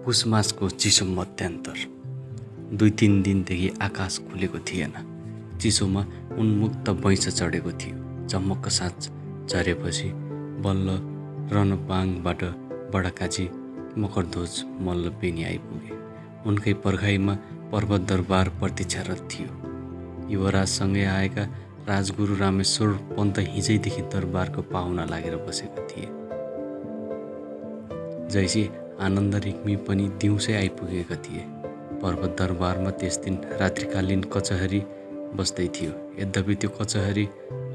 पुस मासको चिसो मध्यान्तर 2-3 दिनदेखि आकाश खुलेको थिएन। चिसोमा उन्मुक्त बैंस चढेको थियो। झमक्क साँझ झरेपछि बल्ल रनपाङबाट बडाकाजी मकरध्वज मल्ल पेनी आइपुगे। उनकै पर्खाइमा पर्वत दरबार प्रतीक्षारत थियो। युवराजसँगै आएका राजगुरु रामेश्वर पन्त हिजैदेखि दरबारको पाहुना लागेर बसेका थिए। जैसी आनन्द रेग्मी पनि दिउँसै आइपुगेका थिए। पर्वत दरबारमा त्यस दिन रात्रिकालीन कचहरी बस्दै थियो। यद्यपि त्यो कचहरी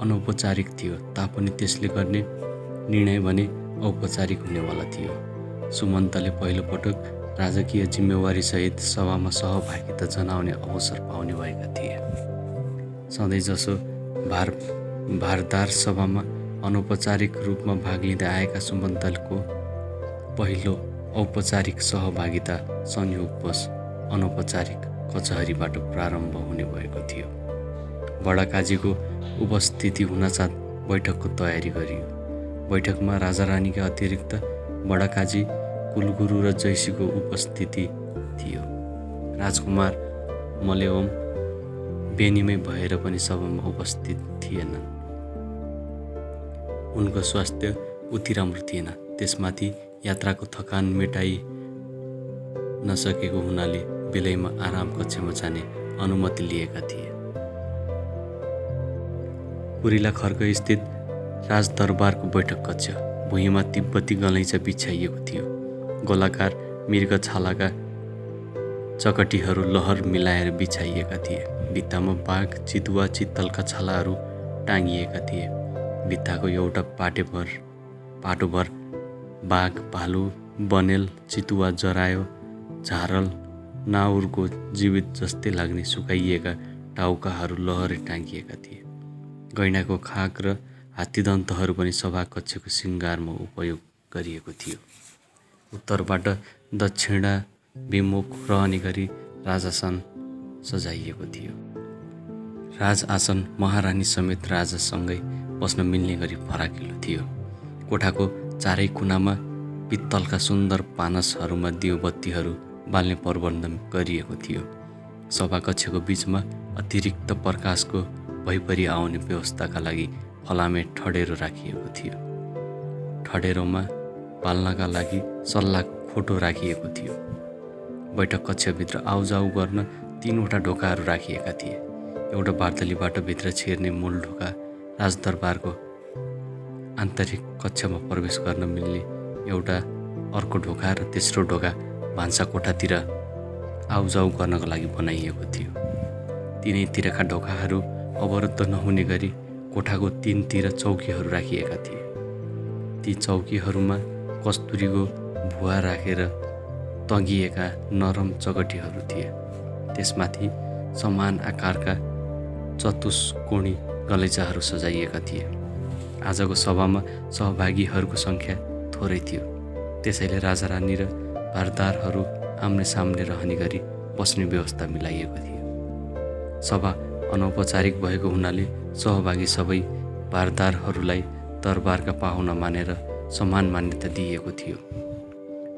अनौपचारिक थियो तापनि त्यसले गर्ने निर्णय भने औपचारिक हुनेवाला थियो। सुमन्तले पहिलोपटक राजकीय जिम्मेवारीसहित सभामा सहभागिता जनाउने अवसर पाउने भएका थिए। सधैँजसो भारदार सभामा अनौपचारिक रूपमा भाग लिँदै आएका सुमन्तलको पहिलो औपचारिक सहभागिता संयोगवश अनौपचारिक कचहरीबाट प्रारम्भ हुने भएको थियो। बडाकाजीको उपस्थिति हुनासाथ बैठकको तयारी गरियो। बैठकमा राजारानीका अतिरिक्त बडाकाजी, कुलगुरु र जैसीको उपस्थिति थियो। राजकुमार मलेवम बेनीमै भएर पनि सभामा उपस्थित थिएनन्। उनको स्वास्थ्य उति राम्रो थिएन। त्यसमाथि यात्राको थकान मेटाइ नसकेको हुनाले बेलैमा आराम कक्षमा जाने अनुमति लिएका थिए। कुरिला खर्क स्थित राजदरबारको बैठक कक्ष। भुइँमा तिब्बती गलैँचा बिछ्याइएको थियो। गोलाकार मृग छालाका चकटीहरू लहर मिलाएर बिछाइएका थिए। भित्तामा बाघ, चितुवा, चित्तलका छालाहरू टाँगिएका थिए। भित्ताको एउटा पाटोभर बाघ, भालु, बनेल, चितुवा, जरायो, झारल, नाउरको जीवित जस्तै लाग्ने सुकाइएका टाउकाहरू लहरै टाँगिएका थिए। गैंडाको खाक र हात्तीदन्तहरू पनि सभाकक्षको श्रृङ्गारमा उपयोग गरिएको थियो। उत्तरबाट दक्षिणाभिमुख रहने गरी राजासन सजाइएको थियो। राजआसन महारानी समेत राजासँगै बस्न मिल्ने गरी फराकिलो थियो। कोठाको चारै कुनामा पित्तलका सुन्दर पानसहरूमा दियोबत्तीहरू बाल्ने प्रबन्ध गरिएको थियो। सभाकक्षको बीचमा अतिरिक्त प्रकाशको भैपरि आउने व्यवस्थाका लागि फलामे ठडेरो राखिएको थियो। ठडेरोमा पाल्नका लागि सल्लाको खोटो राखिएको थियो। बैठक कक्षभित्र आउजाउ गर्न 3वटा ढोकाहरू राखिएका थिए। एउटा बार्दलीबाट भित्र छिर्ने मूल ढोका, राजदरबारको आन्तरिक कक्षमा प्रवेश गर्न मिल्ने एउटा अर्को ढोका र तेस्रो ढोका भान्सा कोठातिर आउजाउ गर्नको लागि बनाइएको थियो। तिनैतिरका ढोकाहरू अवरुद्ध नहुने गरी कोठाको 3तिर चौकीहरू राखिएका थिए। ती चौकीहरूमा कस्तुरीको भुवा राखेर तगिएका नरम चकटीहरू थिए। त्यसमाथि समान आकारका चतुष्कोणी गलैँचाहरू सजाइएका थिए। आजको सभामा सहभागीहरूको सङ्ख्या थोरै थियो। त्यसैले राजारानी र भारदारहरू आम्ने सामने रहने गरी बस्ने व्यवस्था मिलाइएको थियो। सभा अनौपचारिक भएको हुनाले सहभागी सबै भारदारहरूलाई दरबारका पाहुना मानेर समान मान्यता दिइएको थियो।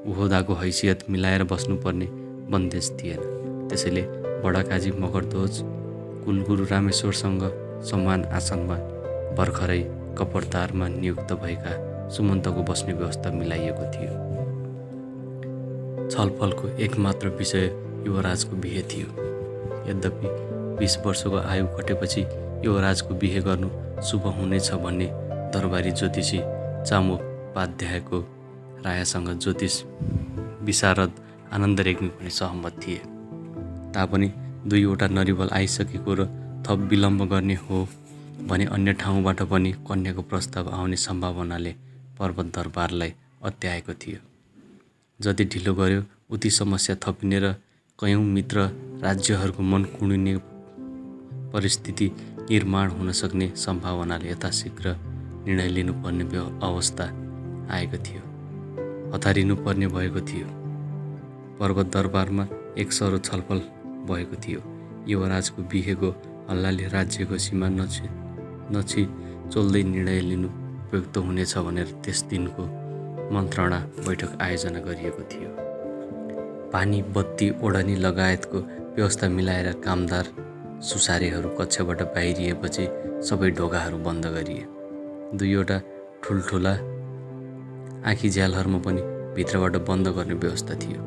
उहोदाको हैसियत मिलाएर बस्नुपर्ने बन्देज थिएन। त्यसैले बडाकाजी मकरध्वज कुलगुरु रामेश्वरसँग समान आसनमा भर्खरै कपडदारमा नियुक्त भएका सुमन्तको बस्ने व्यवस्था मिलाइएको थियो। छलफलको एकमात्र विषय युवराजको बिहे थियो। यद्यपि 20 वर्षको आयु कटेपछि युवराजको बिहे गर्नु शुभ हुनेछ भन्ने दरबारी ज्योतिषी चामुपाध्यायको रायसँग ज्योतिष विशारद आनन्द रेग्मी पनि सहमत थिए। तापनि 2वटा नरिवल आइसकेको र थप विलम्ब गर्ने हो भने अन्य ठाउँबाट पनि कन्याको प्रस्ताव आउने सम्भावनाले पर्वत दरबारलाई अत्याएको थियो। जति ढिलो गर्यो उति समस्या थपिने र कयौँ मित्र राज्यहरूको मन कुँडिने परिस्थिति निर्माण हुन सक्ने सम्भावनाले यथाशीघ्र निर्णय लिनुपर्ने अवस्था आएको थियो। हतारिनुपर्ने भएको थियो। पर्वत दरबारमा एक सरो छलफल भएको थियो। युवराजको बिहेको हल्लाले राज्यको सीमा नछिचोल्दै निर्णय लिनु उपयुक्त हुनेछ भनेर त्यस दिनको मन्त्रणा बैठक आयोजना गरिएको थियो। पानी, बत्ती, ओढनी लगायतको व्यवस्था मिलाएर कामदार सुसारेहरू कक्षबाट बाहिरिएपछि सबै ढोकाहरू बन्द गरिए। 2वटा ठुल्ठुला आँखी झ्यालहरूमा पनि भित्रबाट बन्द गर्ने व्यवस्था थियो।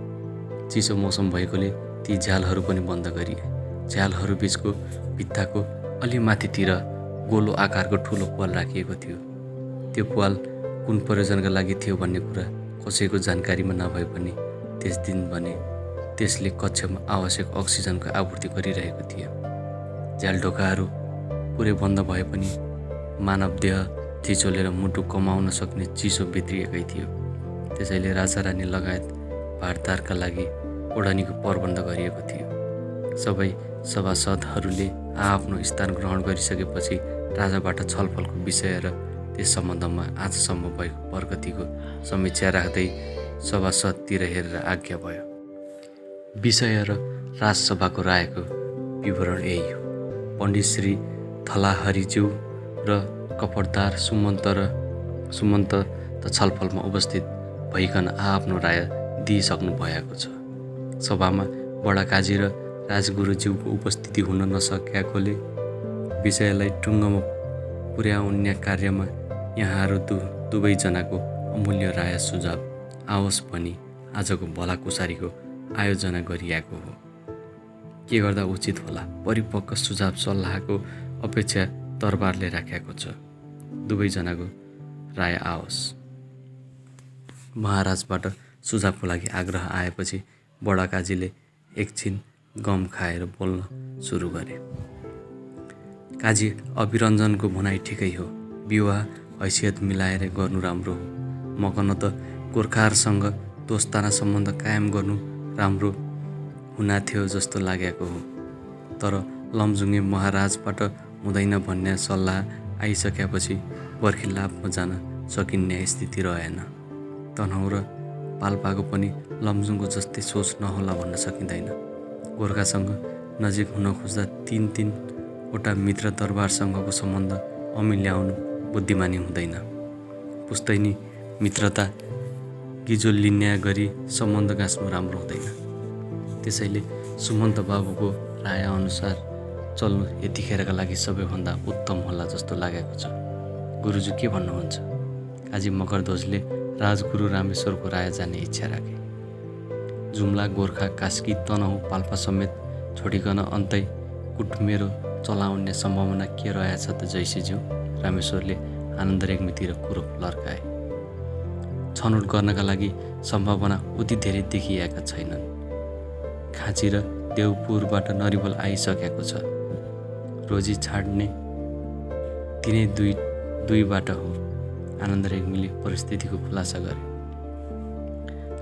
चिसो मौसम भएकोले ती झ्यालहरू पनि बन्द गरिए। झ्यालहरू बिचको भित्ताको अलि माथितिर गोलो आकारको ठुलो प्वाल राखिएको थियो। त्यो प्वाल कुन प्रयोजनका लागि थियो भन्ने कुरा कसैको जानकारीमा नभए पनि त्यस दिन भने त्यसले कक्षमा आवश्यक अक्सिजनको आपूर्ति गरिरहेको थियो। झ्याल ढोकाहरू पुरै बन्द भए पनि मानव देह चिचोलेर मुटु कमाउन सक्ने चिसो भित्रिएकै थियो। त्यसैले राजा-रानी लगायत भारतारका लागि ओढनीको प्रबन्ध गरिएको थियो। सबै सभासदहरूले आफ्नो स्थान ग्रहण गरिसकेपछि राजाबाट छलफलको विषय र त्यस सम्बन्धमा आजसम्म भएको प्रगतिको समीक्षा राख्दै सभासदतिर हेरेर आज्ञा भयो। विषय र राजसभाको रायको विवरण यही हो। पण्डित श्री थलाहरीज्यू र कपडदार सुमन्त त छलफलमा उपस्थित भइकन आफ्नो राय दिइसक्नु भएको छ। सभामा बडा काजी र राजगुरुज्यूको उपस्थिति हुन नसकेकोले विषयलाई टुङ्गोमा पुर्याउने कार्यमा यहाँहरू दुवैजनाको अमूल्य राय सुझाव आओस् भनी आजको भलाकुसारीको आयोजना गरिएको हो। के गर्दा उचित होला? परिपक्व सुझाव सल्लाहको अपेक्षा दरबारले राखेको छ। दुवैजनाको राय आओस्। महाराजबाट सुझावको लागि आग्रह आएपछि बडा काजीले एकछिन गम खाएर बोल्न सुरु गरे। काजी अभिरञ्जनको भनाइ ठिकै हो। विवाह हैसियत मिलाएर गर्नु राम्रो हो। मकन त गोर्खाहरूसँग दोस्ताना सम्बन्ध कायम गर्नु राम्रो हुना थियो जस्तो लागेको हो। तर लमजुङे महाराजबाट हुँदैन भन्ने सल्लाह आइसकेपछि बर्खिलापमा जान सकिने स्थिति रहेन। तनहुँ र पाल्पाको पनि लमजुङको जस्तै सोच नहोला भन्न सकिँदैन। गोर्खासँग नजिक हुन खोज्दा 3-3वटा मित्र दरबारसँगको सम्बन्ध अमिल्याउनु बुद्धिमानी हुँदैन। पुस्तैनी मित्रता गिजो लिन्या गरी सम्बन्ध गाँच्नु राम्रो हुँदैन। त्यसैले सुमन्त बाबुको राय अनुसार चल्नु यतिखेरका लागि सबैभन्दा उत्तम होला जस्तो लागेको छ। गुरुजी के भन्नुहुन्छ? काजी मकरध्वजले राजगुरु रामेश्वरको राय जाने इच्छा राखे। जुम्ला, गोर्खा, कास्की, तनहुँ, पाल्पा समेत छोडिकन अन्तै कुटमेरो चलाउने सम्भावना के रहेछ त जैसीज्यू? रामेश्वरले आनन्द रेग्मीतिर कुरो लर्काए। छनौट गर्नका लागि सम्भावना उति धेरै देखिएका छैनन्। खाँची र देवपुरबाट नरिवल आइसकेको छ। रोजी छाड्ने तिनै दुई बाटो हो। आनन्द रेग्मीले परिस्थितिको खुलासा गरे।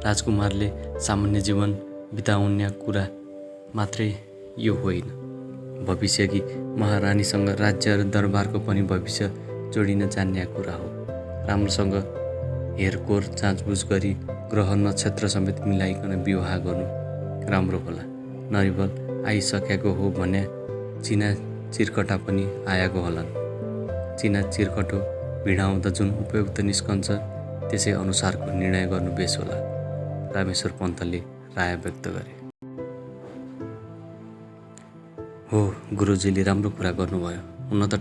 राजकुमारले सामान्य जीवन बिताउने कुरा मात्रै यो होइन, भविष्यकी महारानीसँग राज्य र दरबारको पनि भविष्य जोडिन जान्ने कुरा हो। राम्रोसँग हेरकोर जाँचबुझ गरी ग्रह नक्षत्र समेत मिलाइकन विवाह गर्नु राम्रो होला। नरिवल आइसकेको हो भने चिना चिरकटा पनि आएको होलान्। चिना चिरकटो भिडाउँदा जुन उपयुक्त निस्कन्छ त्यसै अनुसारको निर्णय गर्नु बेस होला। रामेश्वर पन्तले राय व्यक्त गरे। हो, गुरुजीले राम्रो कुरा गर्नुभयो। हुन त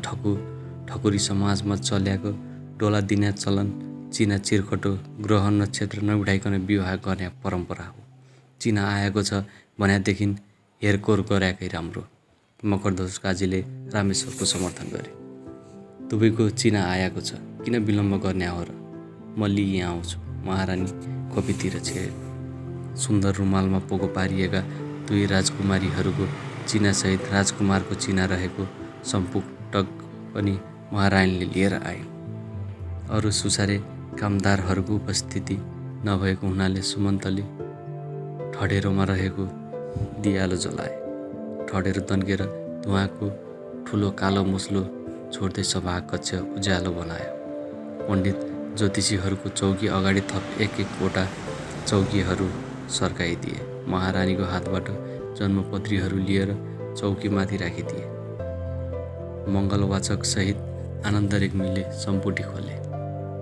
ठकुरी समाजमा चल्याएको डोला दिने चलन चिना चिरकटो ग्रह नक्षत्र नबिठाइकन विवाह गर्ने परम्परा हो। चिना आएको छ भनेदेखि हेरकोर गरेकै राम्रो। मकरध्वज काजीले रामेश्वरको समर्थन गरे। दुवैको चिना आएको छ, किन विलम्ब गर्ने हो र? म लिई आउँछु। महारानी खोपीतिर छिरे। सुन्दर रुमालमा पोको पारिएका दुई राजकुमारीहरूको चिनासहित राजकुमारको चिना रहेको सम्पुटक पनि महारानीले लिएर आए। अरू सुसारे कामदारहरूको उपस्थिति नभएको हुनाले सुमन्तले ठडेरोमा रहेको दियालो जलाए। ठडेरो तन्केर धुवाँको ठुलो कालो मुस्लो छोड्दै सभा कक्ष उज्यालो बनायो। पण्डित ज्योतिषीहरूको चौकी अगाडि थप एक-एकवटा चौकीहरू सर्काइदिए। महारानीको हातबाट जन्मपत्रीहरू लिएर चौकीमाथि राखिदिए। मङ्गलवाचक सहित आनन्द रेग्मीले सम्पुटी खोले।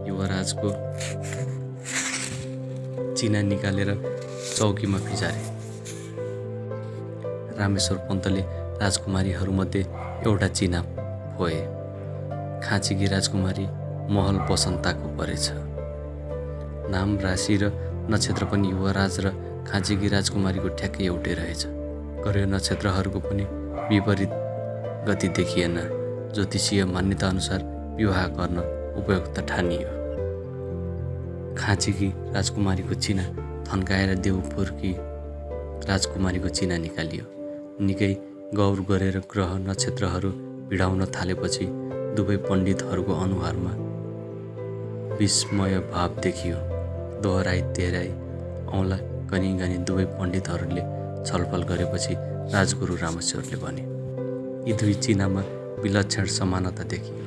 युवराजको चिना निकालेर चौकीमा फिजारे। रामेश्वर पन्तले राजकुमारीहरूमध्ये एउटा चिना भए। खाँचीकी राजकुमारी महल बसन्ताको परेछ। नाम, राशि र नक्षत्र पनि युवराज र खाँचीकी राजकुमारीको ठ्याक्कै एउटै रहेछ। ग्रह नक्षत्रहरूको पनि विपरीत गति देखिएन। ज्योतिषीय मान्यता अनुसार विवाह गर्न उपयुक्त ठानियो। खाँचीकी राजकुमारीको चिना थन्काएर देवपुरकी राजकुमारीको चिना निकालियो। निकै गौर गरेर ग्रह नक्षत्रहरू भिडाउन थालेपछि दुवै पण्डितहरूको अनुहारमा विस्मय भाव देखियो। दोहोराई तेह्राई औँला गनी गनी दुवै पण्डितहरूले छलफल गरेपछि राजगुरु रामेश्वरले भने, यी दुई चिनामा विलक्षण समानता देखियो।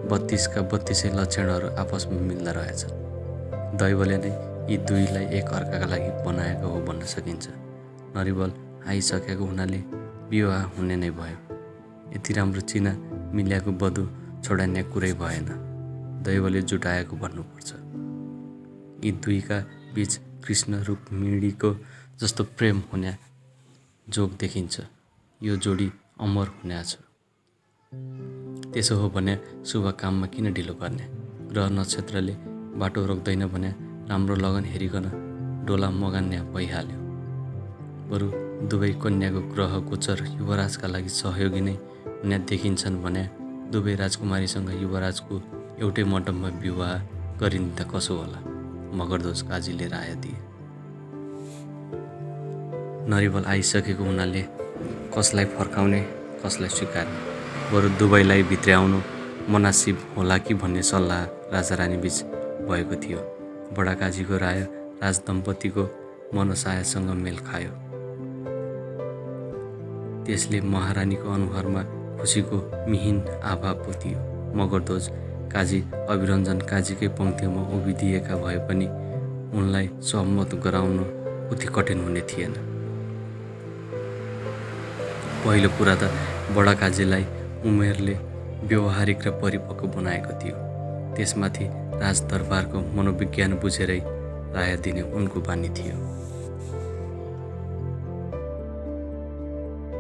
32का 32 लक्षणहरू आपसमा मिल्दा रहेछन्। दैवले नै यी दुईलाई एक अर्काका लागि बनाएको हो भन्न सकिन्छ। नरिवल आइसकेको हुनाले विवाह हुने नै भयो। यति राम्रो चिना मिल्याएको बधु छोडान्ने कुरै भएन। दैवले जुटाएको भन्नुपर्छ। यी दुईका बीच कृष्ण रुक्मिणीको जस्तो प्रेम हुने जोग देखिन्छ। यो जोडी अमर हुने छ। त्यसो हो भने शुभ काममा किन ढिलो गर्ने? ग्रह नक्षत्रले बाटो रोक्दैन भने राम्रो लगन हेरिकन डोला मगान्ने भइहाल्यो। बरु दुवै कन्याको ग्रह गोचर युवराजका लागि सहयोगी नै हुने देखिन्छन् भने दुवै राजकुमारीसँग युवराजको एउटै मण्डपमा विवाह गरिदिँदा कसो होला? मगरध्वज काजीले राय दिए। नरिवल आइसकेको हुनाले कसलाई फर्काउने कसलाई स्वीकार्ने, बरु दुवैलाई भित्र्याउनु मनासिब होला कि भन्ने सल्लाह राजारानी बीच भएको थियो। बडा काजीको राय राजदम्पतिको मनसायसँग मेल खायो। त्यसले महारानीको अनुहारमा खुसीको मिहिन आभा पोतियो। मगरध्वज काजी अभिरञ्जन काजीकै पङ्क्तिमा उभिदिएका भए पनि उनलाई सहमत गराउनु उति कठिन हुने थिएन। पहिलो कुरा त बडा काजीलाई उमेरले व्यवहारिक र परिपक्व बनाएको थियो। त्यसमाथि राजदरबारको मनोविज्ञान बुझेरै राय दिने उनको बानी थियो।